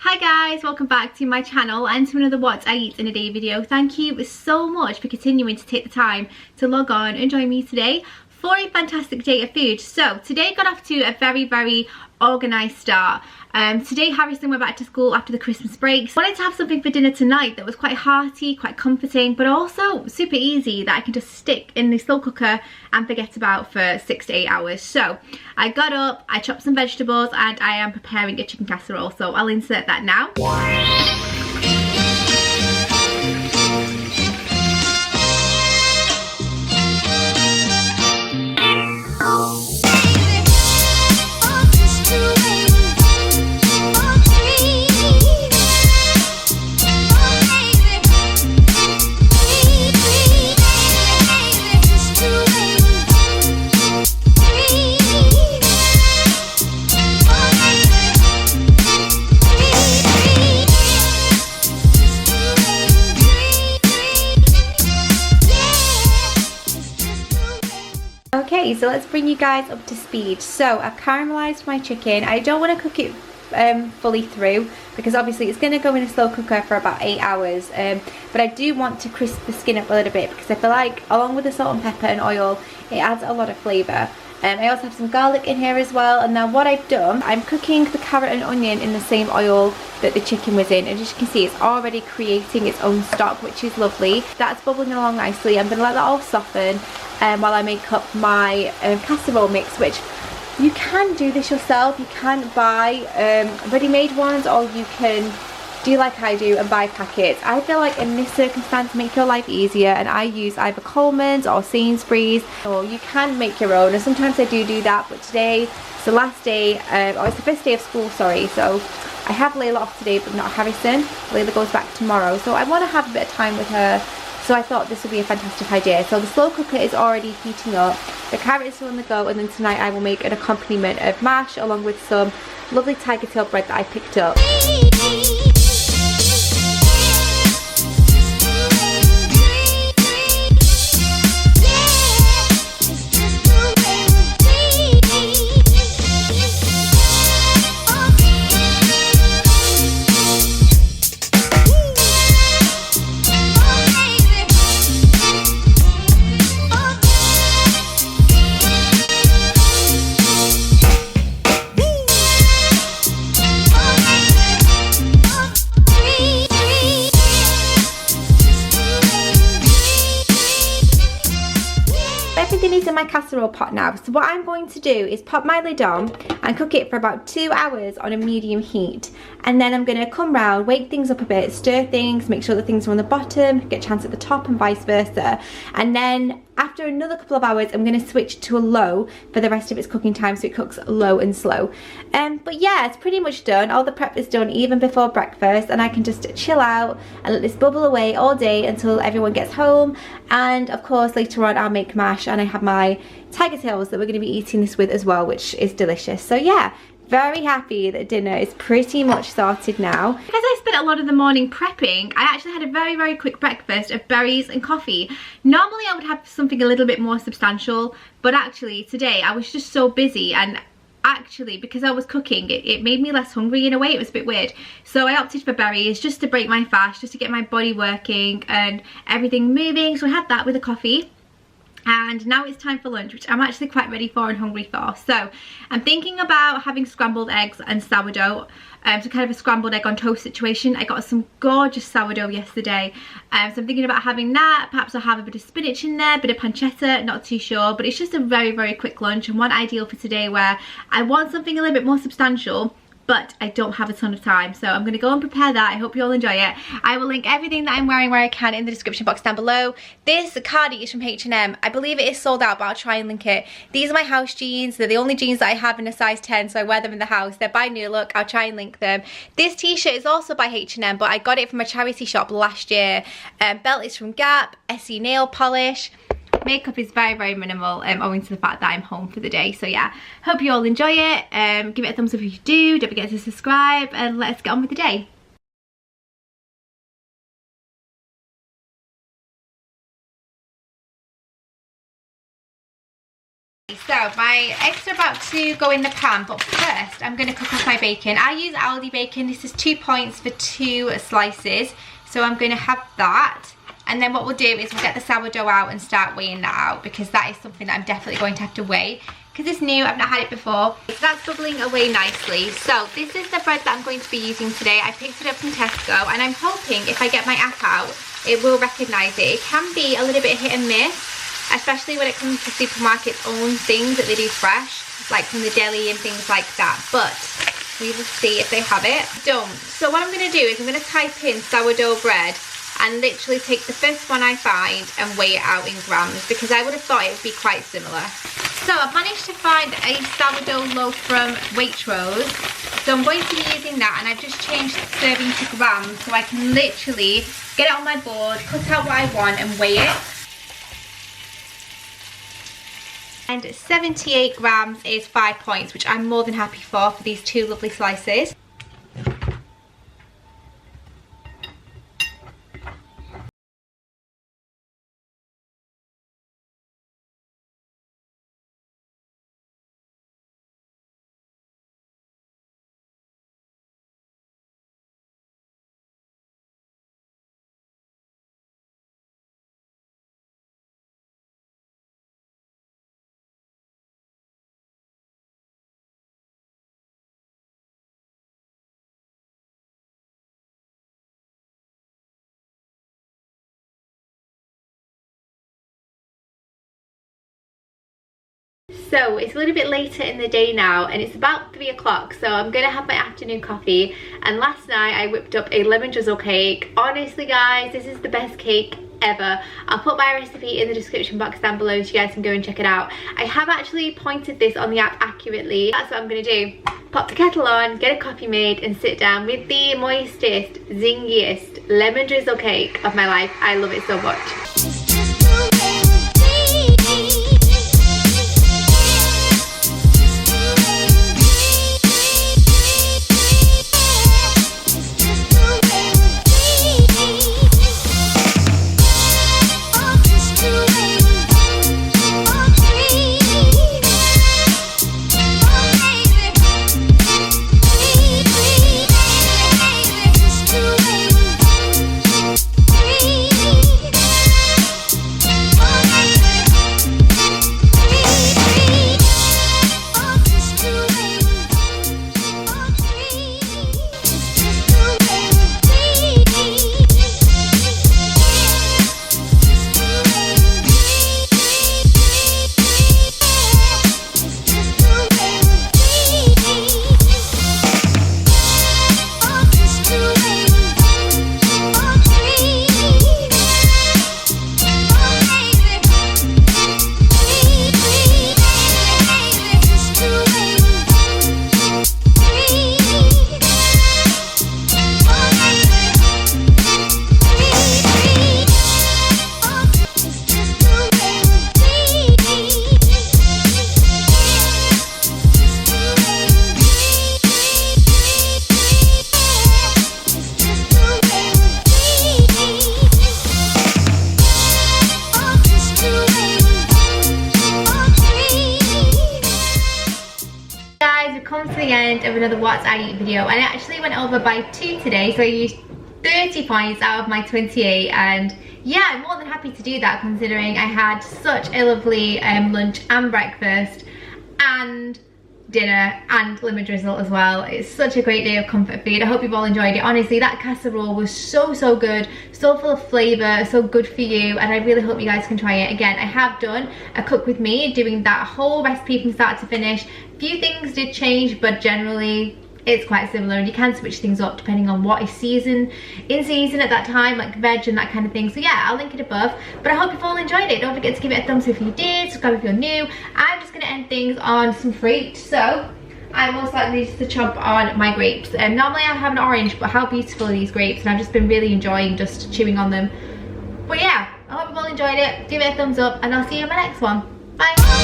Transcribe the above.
Hi guys, welcome back to my channel and to another what I eat in a day video. Thank you so much for continuing to take the time to log on and join me today for a fantastic day of food. So today got off to a very organised start. Today Harrison went back to school after the Christmas breaks. Wanted to have something for dinner tonight that was quite hearty, quite comforting, but also super easy that I can just stick in the slow cooker and forget about for 6 to 8 hours. So I got up, I chopped some vegetables, and I am preparing a chicken casserole. So I'll insert that now. Okay, so let's bring you guys up to speed. So I've caramelized my chicken. I don't want to cook it fully through because obviously it's going to go in a slow cooker for about 8 hours, but I do want to crisp the skin up a little bit because I feel like along with the salt and pepper and oil it adds a lot of flavour. I also have some garlic in here as well, and now what I've done, I'm cooking the carrot and onion in the same oil that the chicken was in, and as you can see it's already creating its own stock, which is lovely. That's bubbling along nicely. I'm going to let that all soften while I make up my casserole mix, which you can do this yourself. You can buy ready-made ones, or you can do like I do and buy packets. I feel like in this circumstance make your life easier, and I use either Coleman's or Sainsbury's, or you can make your own, and sometimes I do that, but today it's the last day, or it's the first day of school, sorry, so I have Layla off today but not Harrison. Layla goes back tomorrow, so I want to have a bit of time with her, so I thought this would be a fantastic idea. So the slow cooker is already heating up, the carrot is still on the go, and then tonight I will make an accompaniment of mash along with some lovely tiger tail bread that I picked up. Everything is in my casserole pot now, so what I'm going to do is pop my lid on and cook it for about 2 hours on a medium heat, and then I'm going to come round, wake things up a bit, stir things, make sure that things are on the bottom, get a chance at the top, and vice versa. And then after another couple of hours I'm going to switch to a low for the rest of its cooking time, so it cooks low and slow. But yeah, it's pretty much done. All the prep is done even before breakfast, and I can just chill out and let this bubble away all day until everyone gets home. And of course later on I'll make mash, and I have my tiger tails that we're going to be eating this with as well, which is delicious. So yeah, very happy that dinner is pretty much sorted now. Because I spent a lot of the morning prepping, I actually had a very quick breakfast of berries and coffee. Normally I would have something a little bit more substantial, but actually today I was just so busy, and actually because I was cooking it made me less hungry in a way. It was a bit weird, so I opted for berries just to break my fast, just to get my body working and everything moving. So I had that with a coffee, and now it's time for lunch, which I'm actually quite ready for and hungry for. So I'm thinking about having scrambled eggs and sourdough, so kind of a scrambled egg on toast situation. I got some gorgeous sourdough yesterday, so I'm thinking about having that. Perhaps I'll have a bit of spinach in there, a bit of pancetta, not too sure, but it's just a very quick lunch, and one ideal for today where I want something a little bit more substantial but I don't have a ton of time, so I'm going to go and prepare that. I hope you all enjoy it. I will link everything that I'm wearing where I can in the description box down below. This cardi is from H&M. I believe it is sold out, but I'll try and link it. These are my house jeans. They're the only jeans that I have in a size 10, so I wear them in the house. They're by New Look. I'll try and link them. This t-shirt is also by H&M, but I got it from a charity shop last year. Belt is from Gap. SE nail polish. Makeup is very minimal, owing to the fact that I'm home for the day. So yeah, hope you all enjoy it. Give it a thumbs up if you do. Don't forget to subscribe, and let's get on with the day. So my eggs are about to go in the pan, but first I'm going to cook up my bacon. I use Aldi bacon. This is 2 points for 2 slices, so I'm going to have that. And then what we'll do is we'll get the sourdough out and start weighing that out, because that is something that I'm definitely going to have to weigh, because it's new, I've not had it before. So that's bubbling away nicely. So this is the bread that I'm going to be using today. I picked it up from Tesco, and I'm hoping if I get my app out, it will recognise it. It can be a little bit hit and miss, especially when it comes to supermarkets' own things that they do fresh, like from the deli and things like that. But we will see if they have it. Don't. So what I'm going to do is I'm going to type in sourdough bread and literally take the first one I find and weigh it out in grams, because I would have thought it would be quite similar. So I've managed to find a sourdough loaf from Waitrose, so I'm going to be using that, and I've just changed serving to grams so I can literally get it on my board, cut out what I want and weigh it. And 78 grams is 5 points, which I'm more than happy for these 2 lovely slices. So it's a little bit later in the day now, and it's about 3 o'clock, so I'm gonna have my afternoon coffee. And last night I whipped up a lemon drizzle cake. Honestly guys, this is the best cake ever. I'll put my recipe in the description box down below so you guys can go and check it out. I have actually pointed this on the app accurately. That's what I'm gonna do. Pop the kettle on, get a coffee made, and sit down with the moistest, zingiest lemon drizzle cake of my life. I love it so much. Come to the end of another What I Eat video, and I actually went over by 2 today, so I used 30 points out of my 28, and yeah, I'm more than happy to do that considering I had such a lovely lunch and breakfast and dinner and lemon drizzle as well. It's such a great day of comfort food. I hope you've all enjoyed it. Honestly, that casserole was so good, so full of flavour, so good for you, and I really hope you guys can try it. Again, I have done a cook with me, doing that whole recipe from start to finish. A few things did change, but generally it's quite similar, and you can switch things up depending on what is in season at that time, like veg and that kind of thing. So yeah, I'll link it above. But I hope you've all enjoyed it. Don't forget to give it a thumbs up if you did, subscribe if you're new. I'm just going to end things on some fruit, so I'm most likely just to chomp on my grapes. Normally I have an orange, but how beautiful are these grapes, and I've just been really enjoying just chewing on them. But yeah, I hope you've all enjoyed it. Give it a thumbs up, and I'll see you in my next one. Bye.